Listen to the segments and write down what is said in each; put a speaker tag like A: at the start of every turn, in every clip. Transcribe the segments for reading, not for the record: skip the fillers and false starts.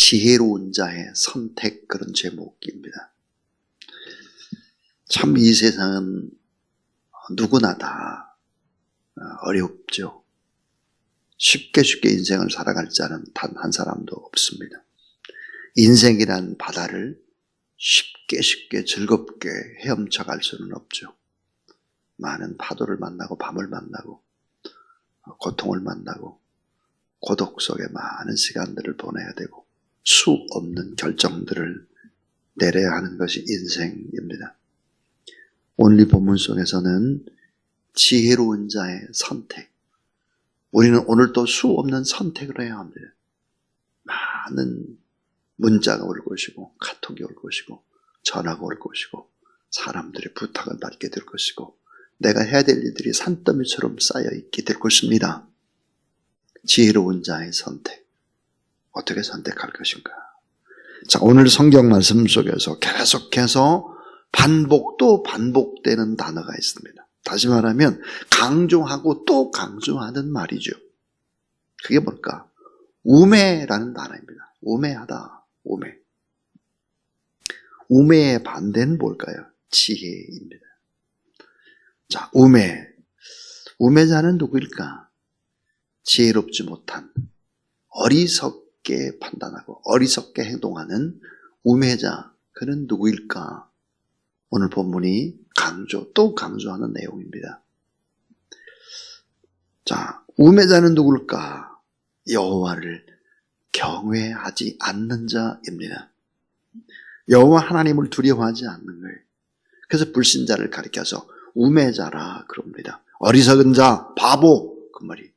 A: 지혜로운 자의 선택, 그런 제목입니다. 참 이 세상은 누구나 다 어렵죠. 쉽게 인생을 살아갈 자는 단 한 사람도 없습니다. 인생이란 바다를 쉽게 즐겁게 헤엄쳐 갈 수는 없죠. 많은 파도를 만나고 밤을 만나고 고통을 만나고 고독 속에 많은 시간들을 보내야 되고 수 없는 결정들을 내려야 하는 것이 인생입니다. 오늘 이 본문 속에서는 지혜로운 자의 선택, 우리는 오늘 또 수 없는 선택을 해야 합니다. 많은 문자가 올 것이고 카톡이 올 것이고 전화가 올 것이고 사람들의 부탁을 받게 될 것이고 내가 해야 될 일들이 산더미처럼 쌓여있게 될 것입니다. 지혜로운 자의 선택, 어떻게 선택할 것인가? 자, 오늘 성경 말씀 속에서 계속해서 반복도 반복되는 단어가 있습니다. 다시 말하면 강조하고 또 강조하는 말이죠. 그게 뭘까? 우매라는 단어입니다. 우매하다, 우매. 우매의 반대는 뭘까요? 지혜입니다. 자, 우매자는 누구일까? 지혜롭지 못한, 어리석게 판단하고 어리석게 행동하는 우매자, 그는 누구일까? 오늘 본문이 또 강조하는 내용입니다. 자, 우매자는 누굴까? 여호와를 경외하지 않는 자입니다. 여호와 하나님을 두려워하지 않는 거예요. 그래서 불신자를 가리켜서 우매자라 그럽니다. 어리석은 자, 바보, 그 말이.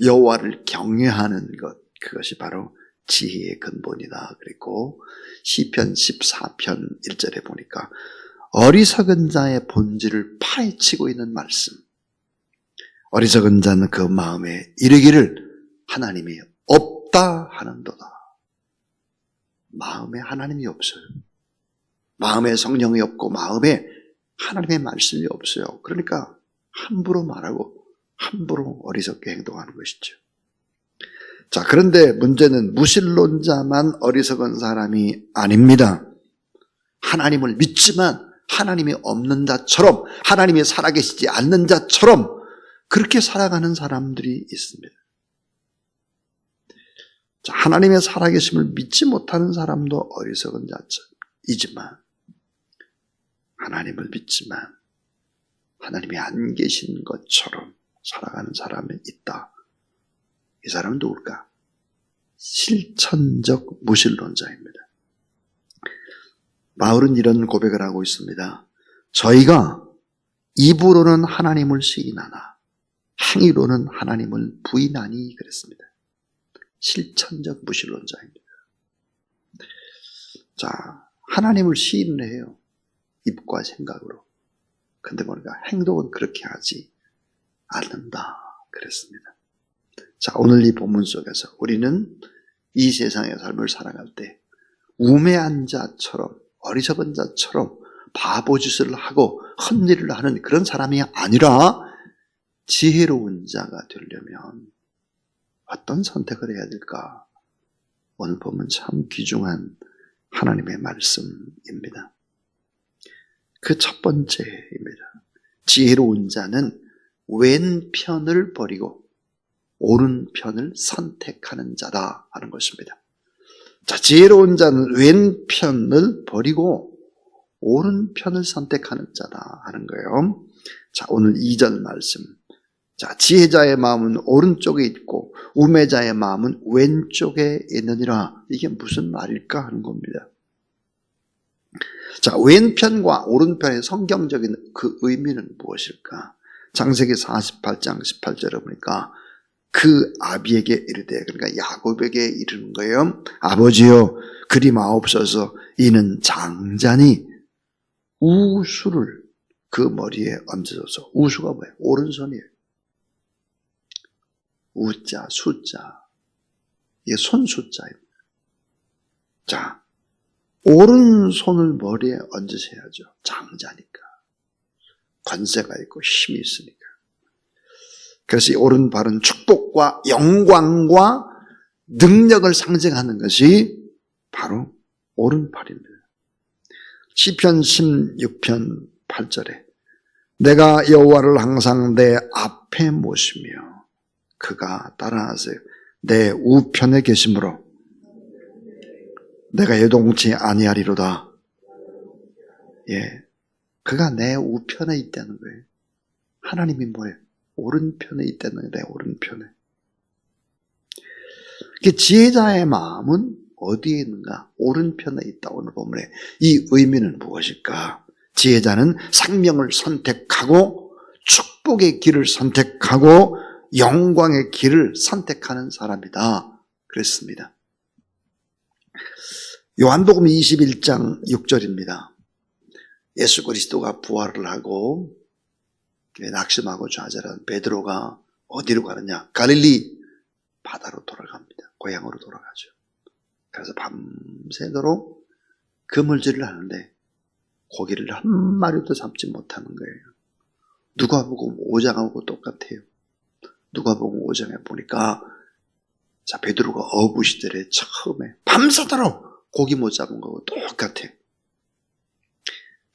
A: 여호와를 경외하는 것, 그것이 바로 지혜의 근본이다 그랬고, 시편 14편 1절에 보니까 어리석은 자의 본질을 파헤치고 있는 말씀. 어리석은 자는 그 마음에 이르기를 하나님이 없다 하는도다. 마음에 하나님이 없어요. 마음에 성령이 없고 마음에 하나님의 말씀이 없어요. 그러니까 함부로 말하고 함부로 어리석게 행동하는 것이죠. 자, 그런데 문제는 무신론자만 어리석은 사람이 아닙니다. 하나님을 믿지만 하나님이 없는 자처럼, 하나님이 살아계시지 않는 자처럼 그렇게 살아가는 사람들이 있습니다. 자, 하나님의 살아계심을 믿지 못하는 사람도 어리석은 자이지만, 하나님을 믿지만 하나님이 안 계신 것처럼 살아가는 사람이 있다. 이 사람은 누굴까? 실천적 무신론자입니다. 바울은 이런 고백을 하고 있습니다. 저희가 입으로는 하나님을 시인하나 행위로는 하나님을 부인하니 그랬습니다. 실천적 무신론자입니다. 자, 하나님을 시인을 해요. 입과 생각으로. 근데 뭔가 행동은 그렇게 하지 않는다 그랬습니다. 자, 오늘 이 본문 속에서 우리는 이 세상의 삶을 살아갈 때 우매한 자처럼, 어리석은 자처럼 바보짓을 하고 헛일을 하는 그런 사람이 아니라 지혜로운 자가 되려면 어떤 선택을 해야 될까? 오늘 보면 참 귀중한 하나님의 말씀입니다. 그 첫 번째입니다. 지혜로운 자는 왼편을 버리고 오른편을 선택하는 자다 하는 것입니다. 자, 지혜로운 자는 왼편을 버리고 오른편을 선택하는 자다 하는 거예요. 자, 오늘 2절 말씀. 자, 지혜자의 마음은 오른쪽에 있고 우매자의 마음은 왼쪽에 있느니라. 이게 무슨 말일까 하는 겁니다. 자, 왼편과 오른편의 성경적인 그 의미는 무엇일까? 창세기 48장 18절에 보니까 그 아비에게 이르되, 그러니까 야곱에게 이르는 거예요. 아버지여, 그리 마옵소서. 이는 장자니 우수를 그 머리에 얹어줘서. 우수가 뭐예요? 오른손이에요. 우자, 숫자. 이게 손숫자입니다. 자, 오른손을 머리에 얹으셔야죠. 장자니까. 관세가 있고 힘이 있으니까. 그래서 이 오른발은 축복과 영광과 능력을 상징하는 것이 바로 오른팔입니다. 시편 16편 8절에 내가 여호와를 항상 내 앞에 모시며 그가 따라하세요. 내 우편에 계심으로 내가 요동치 아니하리로다. 예, 그가 내 우편에 있다는 거예요. 하나님이 뭐예요? 오른편에 있다는 거예요. 내 오른편에. 지혜자의 마음은 어디에 있는가? 오른편에 있다. 오늘 본문에 이 의미는 무엇일까? 지혜자는 생명을 선택하고 축복의 길을 선택하고 영광의 길을 선택하는 사람이다. 그랬습니다. 요한복음 21장 6절입니다. 예수 그리스도가 부활을 하고 낙심하고 좌절한 베드로가 어디로 가느냐? 갈릴리 바다로 돌아갑니다. 고향으로 돌아가죠. 그래서 밤새도록 그물질을 하는데 고기를 한 마리도 잡지 못하는 거예요. 누가복음 5장하고 똑같아요. 누가복음 5장에 보니까 자 베드로가 어부 시절에 처음에 밤새도록 고기 못 잡은 거하고 똑같아요.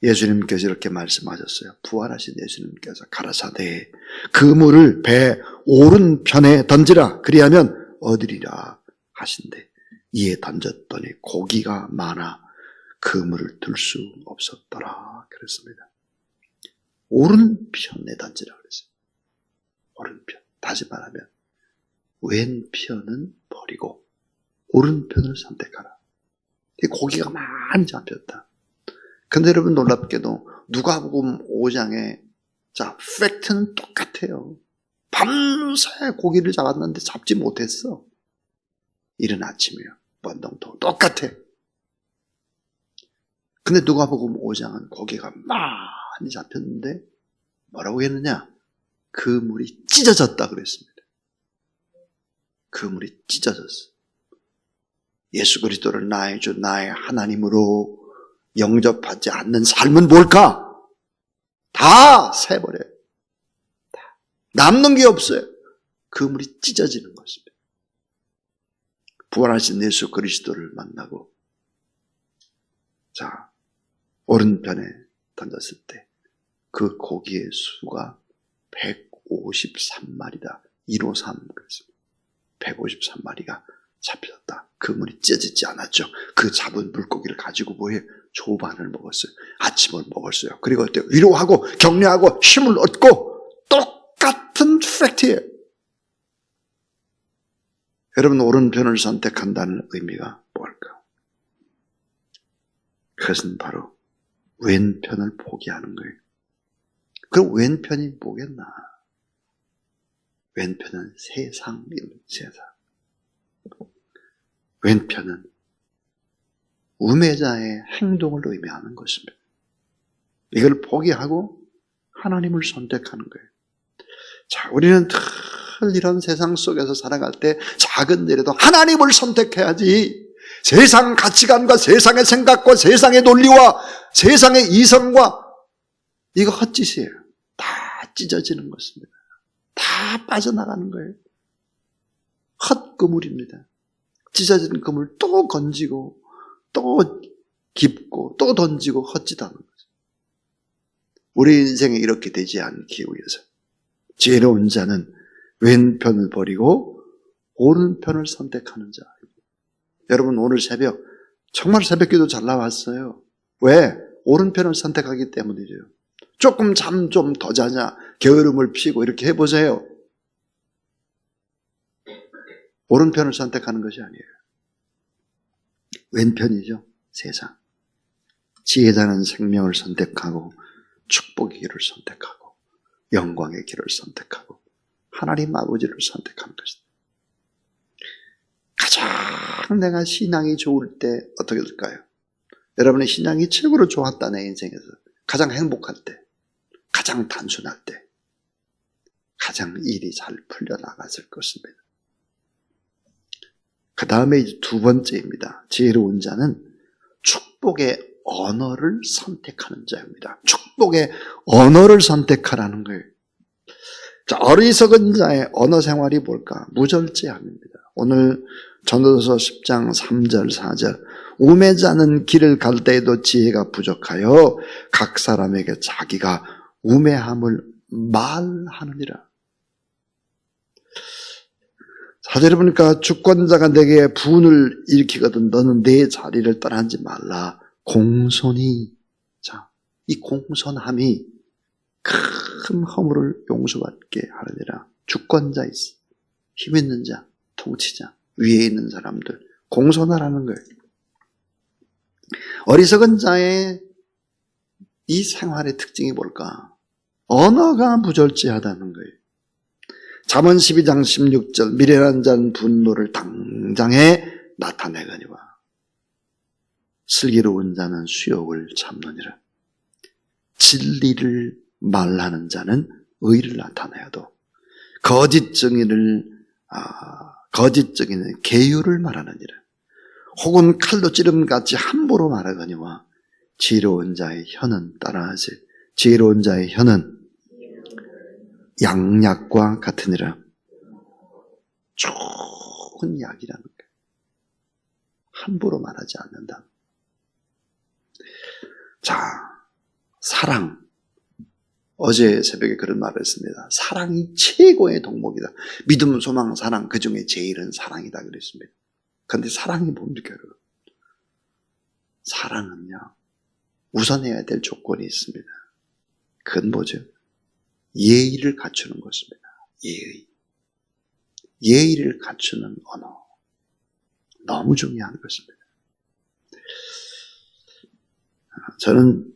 A: 예수님께서 이렇게 말씀하셨어요. 부활하신 예수님께서 가라사대 그물을 배 오른편에 던지라 그리하면 얻으리라 하신대. 이에 던졌더니 고기가 많아 그물을 들 수 없었더라 그랬습니다. 오른편에 던지라 그랬어요. 오른편. 다시 말하면 왼편은 버리고 오른편을 선택하라. 고기가 많이 잡혔다. 근데 여러분 놀랍게도 누가복음 5장에 자 팩트는 똑같아요. 밤새 고기를 잡았는데 잡지 못했어. 이른 아침이요. 번동도 똑같아. 근데 누가복음 5장은 고기가 많이 잡혔는데 뭐라고 했느냐? 그물이 찢어졌다 그랬습니다. 그물이 찢어졌어. 예수 그리스도를 나의 주 나의 하나님으로 영접하지 않는 삶은 뭘까? 다 새버려요. 다. 남는 게 없어요. 그물이 찢어지는 것입니다. 부활하신 예수 그리스도를 만나고 자 오른편에 던졌을 때 그 고기의 수가 153마리다. 153 그랬습니다. 153마리가 잡혔다. 그물이 찢어지지 않았죠. 그 잡은 물고기를 가지고 뭐해? 조반을 먹었어요. 아침을 먹었어요. 그리고 어때? 위로하고 격려하고 힘을 얻고 똑같은 팩트예요. 여러분 오른편을 선택한다는 의미가 뭘까? 그것은 바로 왼편을 포기하는 거예요. 그럼 왼편이 뭐겠나? 왼편은 세상입니다. 세상. 왼편은 우매자의 행동을 의미하는 것입니다. 이걸 포기하고 하나님을 선택하는 거예요. 자, 우리는 늘 이런 세상 속에서 살아갈 때 작은 일에도 하나님을 선택해야지. 세상 가치관과 세상의 생각과 세상의 논리와 세상의 이성과 이거 헛짓이에요. 다 찢어지는 것입니다. 다 빠져나가는 거예요. 헛그물입니다. 찢어지는 그물 또 건지고 또 깊고 또 던지고 헛짓하는 거죠. 우리 인생에 이렇게 되지 않기 위해서 지혜로운 자는 왼편을 버리고 오른편을 선택하는 자. 여러분 오늘 새벽 정말 새벽기도 잘 나왔어요. 왜? 오른편을 선택하기 때문이죠. 조금 잠 좀 더 자냐 게으름을 피고 이렇게 해보세요. 오른편을 선택하는 것이 아니에요. 왼편이죠. 세상. 지혜자는 생명을 선택하고 축복의 길을 선택하고 영광의 길을 선택하고 하나님 아버지를 선택하는 것이다. 가장 내가 신앙이 좋을 때 어떻게 될까요? 여러분의 신앙이 최고로 좋았다 내 인생에서 가장 행복할 때, 가장 단순할 때, 가장 일이 잘 풀려나갔을 것입니다. 그 다음에 이제 두 번째입니다. 지혜로운 자는 축복의 언어를 선택하는 자입니다. 축복의 언어를 선택하라는 거예요. 자, 어리석은 자의 언어 생활이 뭘까? 무절제함입니다. 오늘 전도서 10장 3절 4절 우매자는 길을 갈 때에도 지혜가 부족하여 각 사람에게 자기가 우매함을 말하느니라. 4절에 보니까 주권자가 내게 분을 일으키거든 너는 내 자리를 떠나지 말라. 공손히. 자, 이 공손함이 큰 허물을 용서받게 하느니라. 주권자 있어. 힘 있는 자, 통치자, 위에 있는 사람들 공손하라는 거예요. 어리석은 자의 이 생활의 특징이 뭘까? 언어가 무절제하다는 거예요. 잠언 12장 16절 미련한 자는 분노를 당장에 나타내거니와 슬기로운 자는 수욕을 참느니라. 진리를 말하는 자는 의를 나타내어도 거짓 증인은 계율을 말하느니라. 혹은 칼로 찌름같이 함부로 말하거니와 지혜로운 자의 혀는 따라하지. 지혜로운 자의 혀는 양약과 같으니라. 좋은 약이라는 거예요. 함부로 말하지 않는다. 자, 사랑. 어제 새벽에 그런 말을 했습니다. 사랑이 최고의 덕목이다. 믿음, 소망, 사랑 그 중에 제일은 사랑이다 그랬습니다. 그런데 사랑이 뭡니까? 여러분? 사랑은요 우선해야 될 조건이 있습니다. 그건 뭐죠? 예의를 갖추는 것입니다. 예의를 갖추는 언어 너무 중요한 것입니다. 저는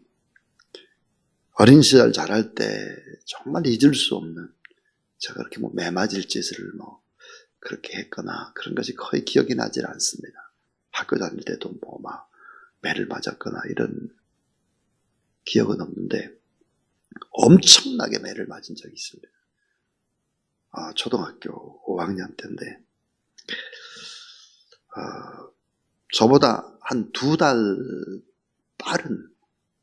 A: 어린 시절 자랄 때 정말 잊을 수 없는 제가 그렇게 매맞을 짓을 그렇게 했거나 그런 것이 거의 기억이 나질 않습니다. 학교 다닐 때도 막 매를 맞았거나 이런 기억은 없는데 엄청나게 매를 맞은 적이 있습니다. 초등학교 5학년 때인데 저보다 한 2달 빠른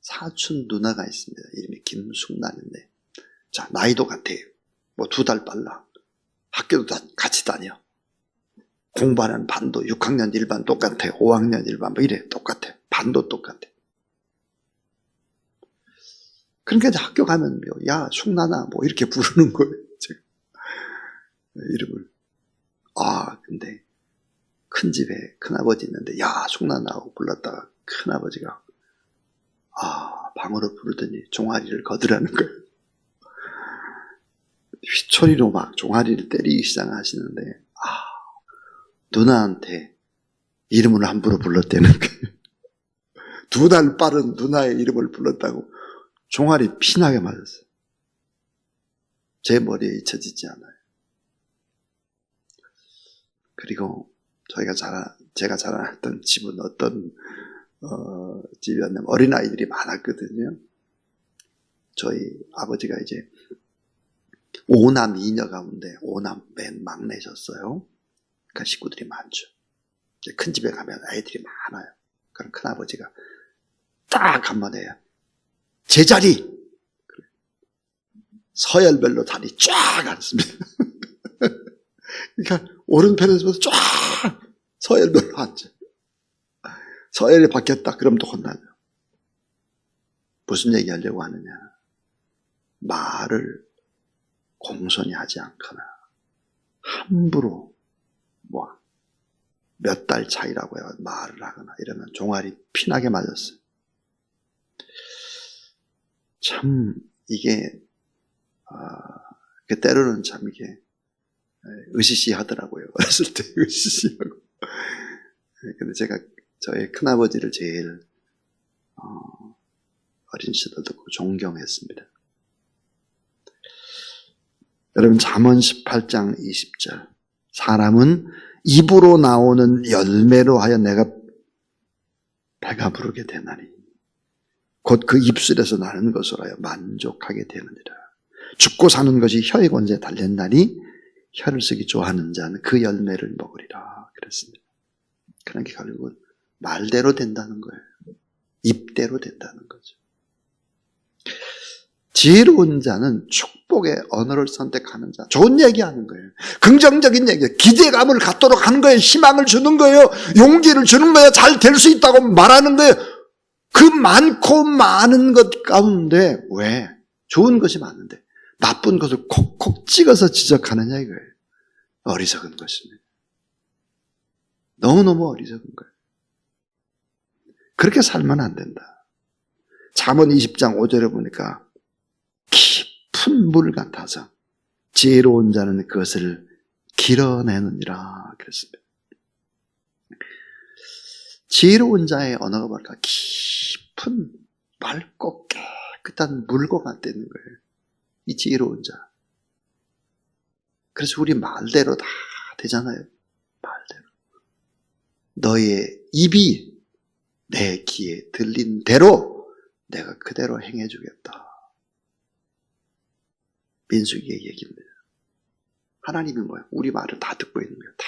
A: 사촌 누나가 있습니다. 이름이 김숙란인데 자 나이도 같아요. 2달 빨라. 학교도 다 같이 다녀. 공부하는 반도 6학년 1반 똑같아. 5학년 1반 이래 똑같아. 반도 똑같아. 그러니까 이제 학교 가면 야 숙란아 이렇게 부르는 거예요. 제가 이름을. 근데 큰 집에 큰아버지 있는데 야 숙란아하고 불렀다가 큰아버지가 방으로 부르더니 종아리를 거두라는 거예요. 휘초리로 막 종아리를 때리기 시작하시는데 누나한테 이름을 함부로 불렀다는 거예요. 2달 빠른 누나의 이름을 불렀다고 종아리 피나게 맞았어요. 제 머리에 잊혀지지 않아요. 그리고 제가 자라났던 집은 어떤 집이었냐면 어린아이들이 많았거든요. 저희 아버지가 이제 5남 2녀 가운데 5남 맨 막내셨어요. 그러니까 식구들이 많죠. 큰 집에 가면 아이들이 많아요. 그럼 큰아버지가 딱 한번 해요. 제자리! 서열별로 자리 쫙 앉습니다. 그러니까 오른편에서부터 쫙 서열별로 앉아요. 서열이 바뀌었다 그럼 또 혼나죠. 무슨 얘기 하려고 하느냐. 말을 공손히 하지 않거나 함부로 몇 달 차이라고 해서 말을 하거나 이러면 종아리 피나게 맞았어요. 참 이게 때로는 참 이게 으시시하더라고요. 어렸을 때 으시시하고. 근데 제가 저희 큰아버지를 제일 어린 시절도 존경했습니다. 여러분 잠언 18장 20절 사람은 입으로 나오는 열매로 하여 내가 배가 부르게 되나니 곧 그 입술에서 나는 것으로 하여 만족하게 되느니라. 죽고 사는 것이 혀의 권세에 달렸나니 혀를 쓰기 좋아하는 자는 그 열매를 먹으리라 그랬습니다. 그러니까 결국은 말대로 된다는 거예요. 입대로 된다는 거죠. 지혜로운 자는 축복의 언어를 선택하는 자. 좋은 얘기하는 거예요. 긍정적인 얘기, 기대감을 갖도록 하는 거예요. 희망을 주는 거예요. 용기를 주는 거예요. 잘 될 수 있다고 말하는 거예요. 그 많고 많은 것 가운데 왜 좋은 것이 많은데 나쁜 것을 콕콕 찍어서 지적하느냐 이거예요. 어리석은 것입니다. 너무너무 어리석은 거예요. 그렇게 살면 안 된다. 잠언 20장 5절에 보니까 깊은 물 같아서 지혜로운 자는 그것을 길어내느니라 그랬습니다. 지혜로운 자의 언어가 뭘까? 깊은 맑고 깨끗한 물과 같다는 거예요. 이 지혜로운 자. 그래서 우리 말대로 다 되잖아요. 말대로. 너의 입이 내 귀에 들린 대로 내가 그대로 행해주겠다. 민수기의 얘기입니다. 하나님이 뭐예요? 우리 말을 다 듣고 있는 거예요. 다.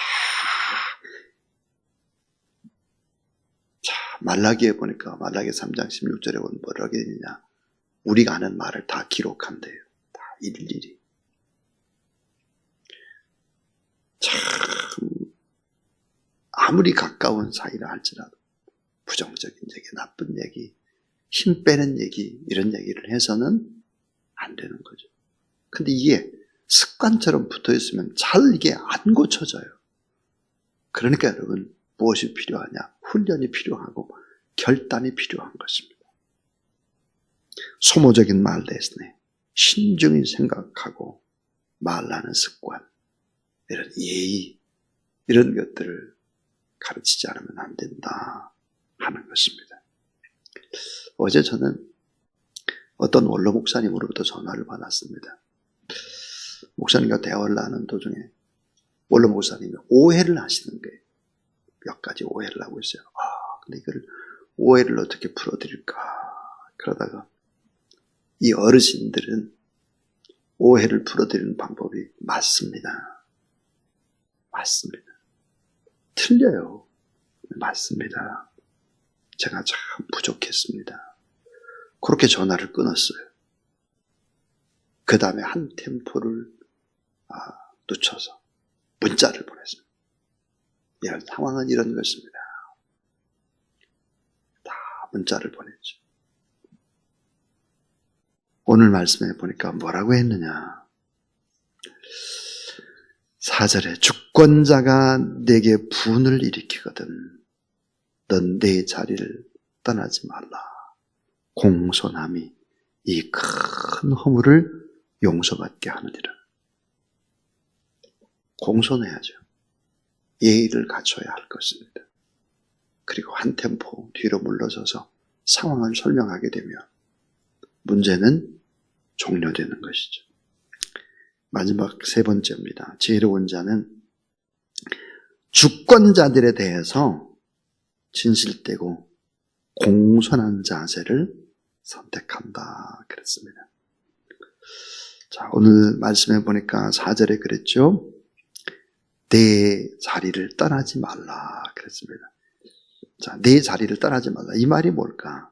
A: 자, 말라기에 보니까 말라기 3장 16절에 보면 뭐라고 되느냐? 우리가 하는 말을 다 기록한대요. 다 일일이. 참 아무리 가까운 사이라 할지라도 부정적인 얘기, 나쁜 얘기, 힘 빼는 얘기 이런 얘기를 해서는 안 되는 거죠. 근데 이게 습관처럼 붙어 있으면 잘 이게 안 고쳐져요. 그러니까 여러분 무엇이 필요하냐? 훈련이 필요하고 결단이 필요한 것입니다. 소모적인 말 대신에 신중히 생각하고 말하는 습관, 이런 예의, 이런 것들을 가르치지 않으면 안 된다 하는 것입니다. 어제 저는 어떤 원로 목사님으로부터 전화를 받았습니다. 목사님과 대화를 나누는 도중에 원로 목사님이 오해를 하시는 거예요. 몇 가지 오해를 하고 있어요. 근데 이걸 오해를 어떻게 풀어드릴까? 그러다가 이 어르신들은 오해를 풀어드리는 방법이 맞습니다. 맞습니다. 틀려요. 맞습니다. 제가 참 부족했습니다. 그렇게 전화를 끊었어요. 그 다음에 한 템포를 늦춰서 문자를 보냈습니다. 이런 상황은 이런 것입니다. 다 문자를 보냈죠. 오늘 말씀에 보니까 뭐라고 했느냐. 4절에 주권자가 내게 분을 일으키거든 넌 내 자리를 떠나지 말라. 공손함이 이 큰 허물을 용서받게 하느니라. 공손해야죠. 예의를 갖춰야 할 것입니다. 그리고 한 템포 뒤로 물러서서 상황을 설명하게 되면 문제는 종료되는 것이죠. 마지막 세 번째입니다. 지혜로운 자는 주권자들에 대해서 진실되고 공손한 자세를 선택한다 그랬습니다. 자, 오늘 말씀해 보니까 4절에 그랬죠. 내 자리를 떠나지 말라 그랬습니다. 자, 내 자리를 떠나지 말라. 이 말이 뭘까?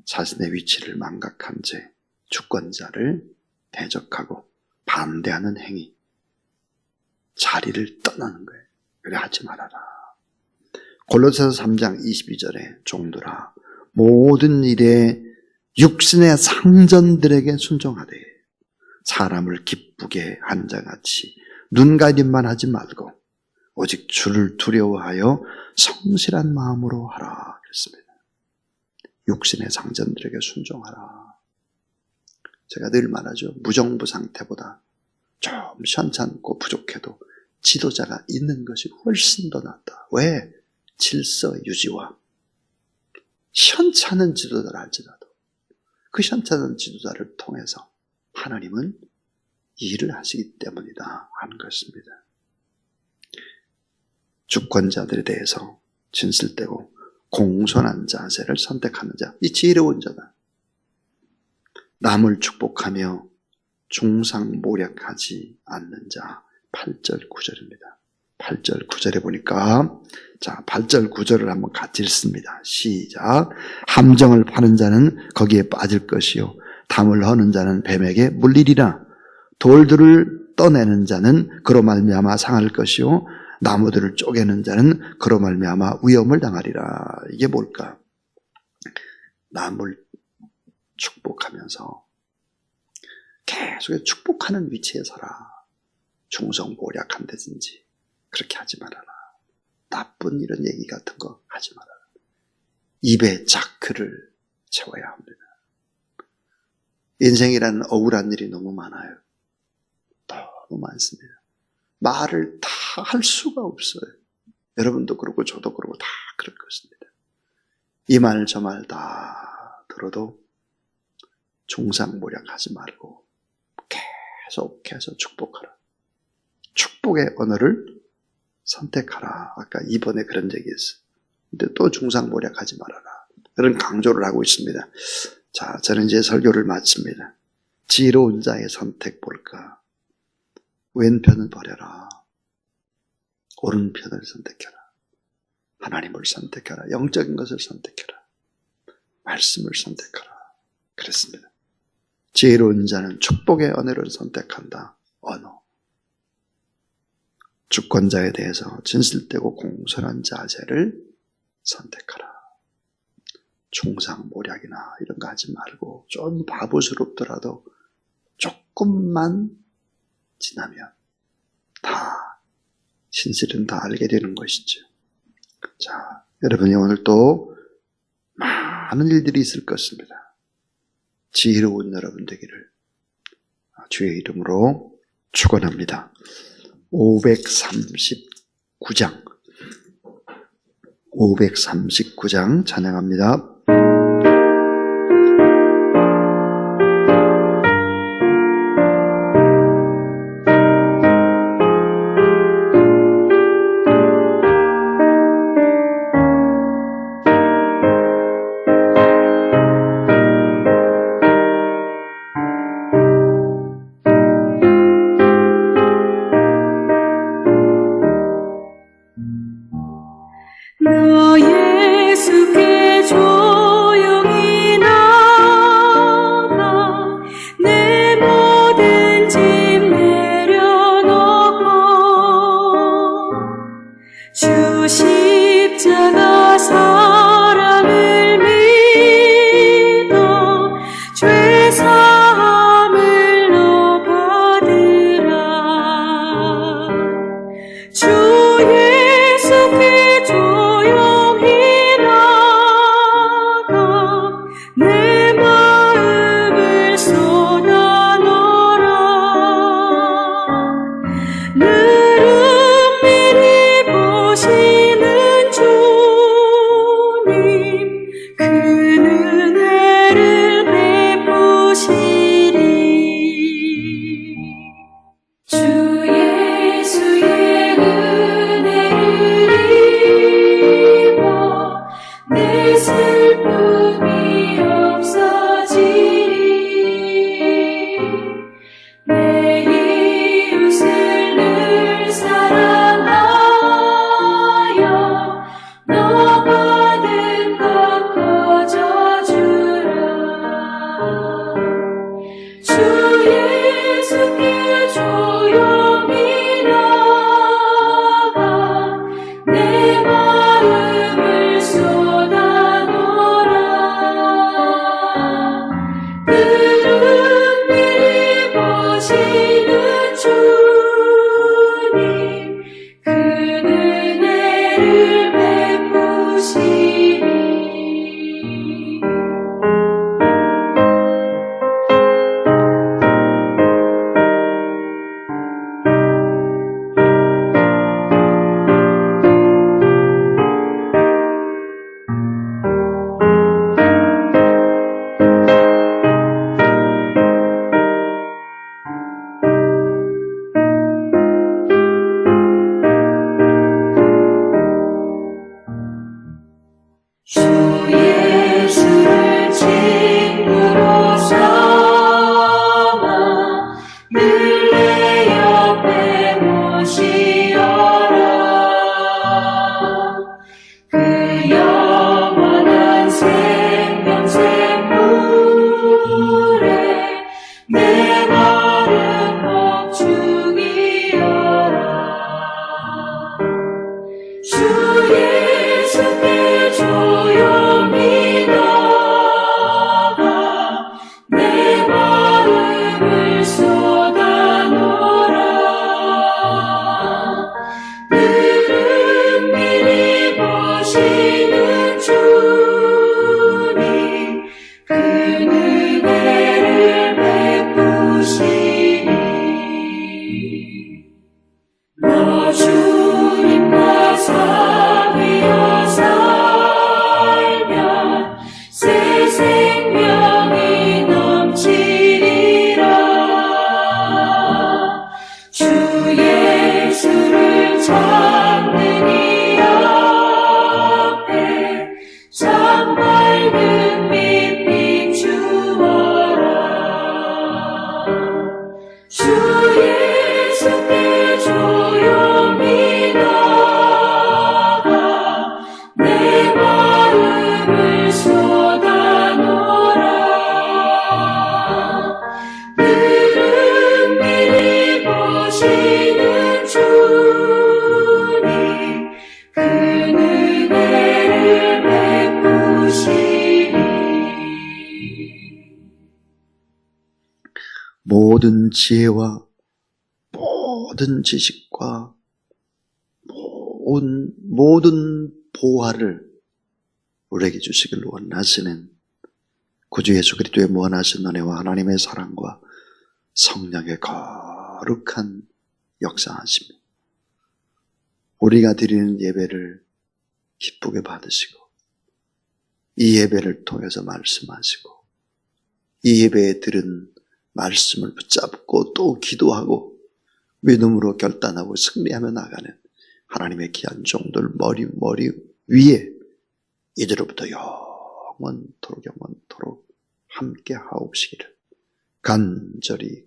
A: 자신의 위치를 망각한 채 주권자를 대적하고 반대하는 행위. 자리를 떠나는 거예요. 그래 하지 말아라. 골로새서 3장 22절에 종들아 모든 일에 육신의 상전들에게 순종하되 사람을 기쁘게 한 자같이 눈가림만 하지 말고 오직 주를 두려워하여 성실한 마음으로 하라 그랬습니다. 육신의 상전들에게 순종하라. 제가 늘 말하죠. 무정부 상태보다 좀 시원찮고 부족해도 지도자가 있는 것이 훨씬 더 낫다. 왜? 질서 유지와 시원찮은 지도자를 할지라도 그 시원찮은 지도자를 통해서 하나님은 일을 하시기 때문이다 하는 것입니다. 주권자들에 대해서 진실되고 공손한 자세를 선택하는 자, 이 지혜로운 자다. 남을 축복하며 중상모략하지 않는 자. 8절 9절입니다. 8절 9절에 보니까 자 8절 9절을 한번 같이 읽습니다. 시작. 함정을 파는 자는 거기에 빠질 것이요 담을 허는 자는 뱀에게 물리리라. 돌들을 떠내는 자는 그로 말미암아 상할 것이요 나무들을 쪼개는 자는 그로 말미암아 위험을 당하리라. 이게 뭘까? 남을 축복하면서 계속 축복하는 위치에 서라. 중성모략한다든지 그렇게 하지 말아라. 나쁜 이런 얘기 같은 거 하지 말아라. 입에 자크를 채워야 합니다. 인생이라는 억울한 일이 너무 많아요. 너무 많습니다. 말을 다 할 수가 없어요. 여러분도 그러고 저도 그러고 다 그럴 것입니다. 이 말 저 말 다 들어도 중상모략하지 말고 계속해서 축복하라. 축복의 언어를 선택하라. 아까 2번에 그런 얘기 했어요. 근데 또 중상모략하지 말아라. 그런 강조를 하고 있습니다. 자, 저는 이제 설교를 마칩니다. 지혜로운 자의 선택 볼까? 왼편을 버려라. 오른편을 선택해라. 하나님을 선택하라. 영적인 것을 선택해라. 말씀을 선택하라. 그랬습니다. 지혜로운 자는 축복의 언어를 선택한다. 언어. 주권자에 대해서 진실되고 공손한 자세를 선택하라. 중상모략이나 이런 거 하지 말고 좀 바보스럽더라도 조금만 지나면 다 진실은 다 알게 되는 것이죠. 자, 여러분이 오늘 또 많은 일들이 있을 것입니다. 지혜로운 여러분 되기를 주의 이름으로 축원합니다. 539장 찬양합니다.
B: 영원한 생명샘 물에 주님 그 은혜를 베푸시니 너 주님과 사귀어 살면 새 생명이 넘치리라. 주 예수를 찾는 이 앞에 참 밝은 빛 비추어라. 주 예수께 조용히 나가 내 마음을 쏟아놓으라. 그는 미리 보시는 주님 그 은혜를 베푸시니
A: 모든 지혜와 모든 지식과 모든 보화를 우리에게 주시길 원하시는 구주 예수 그리스도의 무한하신 은혜와 하나님의 사랑과 성령의 거룩한 역사하심이 우리가 드리는 예배를 기쁘게 받으시고 이 예배를 통해서 말씀하시고 이 예배에 들은 말씀을 붙잡고 또 기도하고 믿음으로 결단하고 승리하며 나가는 하나님의 귀한 종들 머리 위에 이제로부터 영원토록 함께 하옵시기를 간절히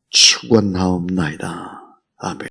A: 축원하옵나이다. 아멘.